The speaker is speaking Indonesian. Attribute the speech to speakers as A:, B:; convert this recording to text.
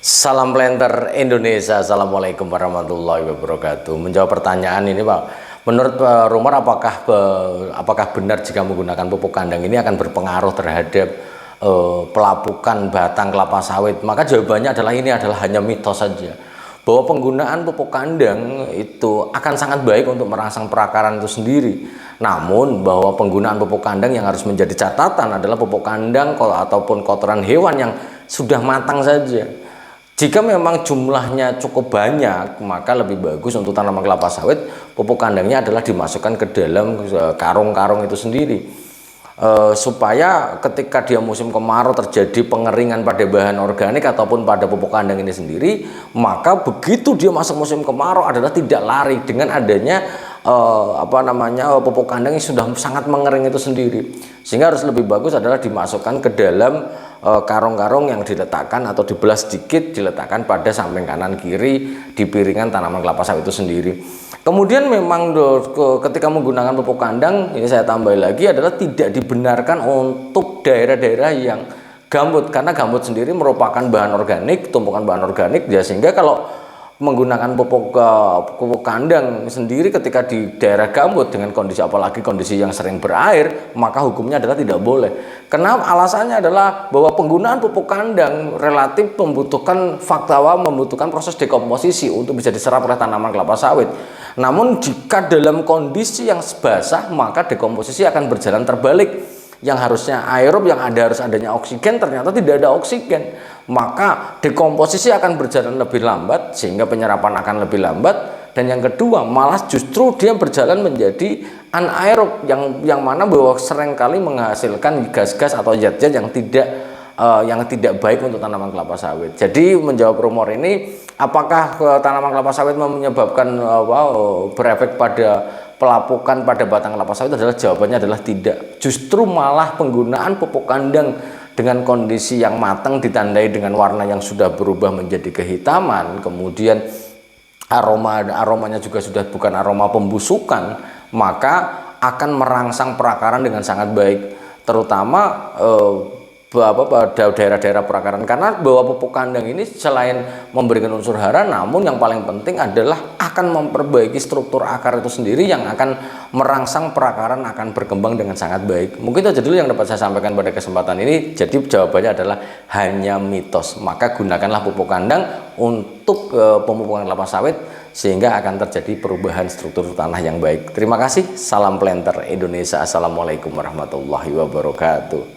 A: Salam planter Indonesia, Assalamualaikum warahmatullahi wabarakatuh. Menjawab pertanyaan ini Pak, menurut rumor apakah benar jika menggunakan pupuk kandang ini akan berpengaruh terhadap pelapukan batang kelapa sawit? Maka jawabannya adalah ini adalah hanya mitos saja, bahwa penggunaan pupuk kandang itu akan sangat baik untuk merangsang perakaran itu sendiri. Namun bahwa penggunaan pupuk kandang yang harus menjadi catatan adalah pupuk kandang ataupun kotoran hewan yang sudah matang saja. Jika memang jumlahnya cukup banyak, maka lebih bagus untuk tanaman kelapa sawit pupuk kandangnya adalah dimasukkan ke dalam karung-karung itu sendiri, supaya ketika dia musim kemarau terjadi pengeringan pada bahan organik ataupun pada pupuk kandang ini sendiri, maka begitu dia masuk musim kemarau adalah tidak lari dengan adanya pupuk kandang yang sudah sangat mengering itu sendiri. Sehingga harus lebih bagus adalah dimasukkan ke dalam karung-karung yang diletakkan atau dibelah sedikit, diletakkan pada samping kanan kiri di piringan tanaman kelapa sawit itu sendiri. Kemudian memang ketika menggunakan pupuk kandang, ini saya tambah lagi adalah tidak dibenarkan untuk daerah-daerah yang gambut, karena gambut sendiri merupakan bahan organik, tumpukan bahan organik ya, sehingga kalau menggunakan pupuk kandang sendiri ketika di daerah gambut dengan kondisi, apalagi kondisi yang sering berair, maka hukumnya adalah tidak boleh. Karena alasannya adalah bahwa penggunaan pupuk kandang relatif membutuhkan membutuhkan proses dekomposisi untuk bisa diserap oleh tanaman kelapa sawit. Namun jika dalam kondisi yang basah, maka dekomposisi akan berjalan terbalik. Yang harusnya aerob, yang harus adanya oksigen, ternyata tidak ada oksigen, maka dekomposisi akan berjalan lebih lambat sehingga penyerapan akan lebih lambat. Dan yang kedua, malah justru dia berjalan menjadi anaerob, yang mana bahwa seringkali menghasilkan gas-gas atau zat-zat yang tidak baik untuk tanaman kelapa sawit. Jadi menjawab rumor ini, apakah tanaman kelapa sawit menyebabkan berefek pada pelapukan pada batang kelapa sawit, adalah jawabannya adalah tidak. Justru malah penggunaan pupuk kandang dengan kondisi yang matang ditandai dengan warna yang sudah berubah menjadi kehitaman, kemudian aromanya juga sudah bukan aroma pembusukan, maka akan merangsang perakaran dengan sangat baik, terutama pada daerah-daerah perakaran. Karena bahwa pupuk kandang ini selain memberikan unsur hara, namun yang paling penting adalah akan memperbaiki struktur akar itu sendiri, yang akan merangsang perakaran akan berkembang dengan sangat baik. Mungkin itu dulu yang dapat saya sampaikan pada kesempatan ini. Jadi jawabannya adalah hanya mitos. Maka gunakanlah pupuk kandang untuk pemupukan kelapa sawit sehingga akan terjadi perubahan struktur tanah yang baik. Terima kasih. Salam planter Indonesia. Assalamualaikum warahmatullahi wabarakatuh.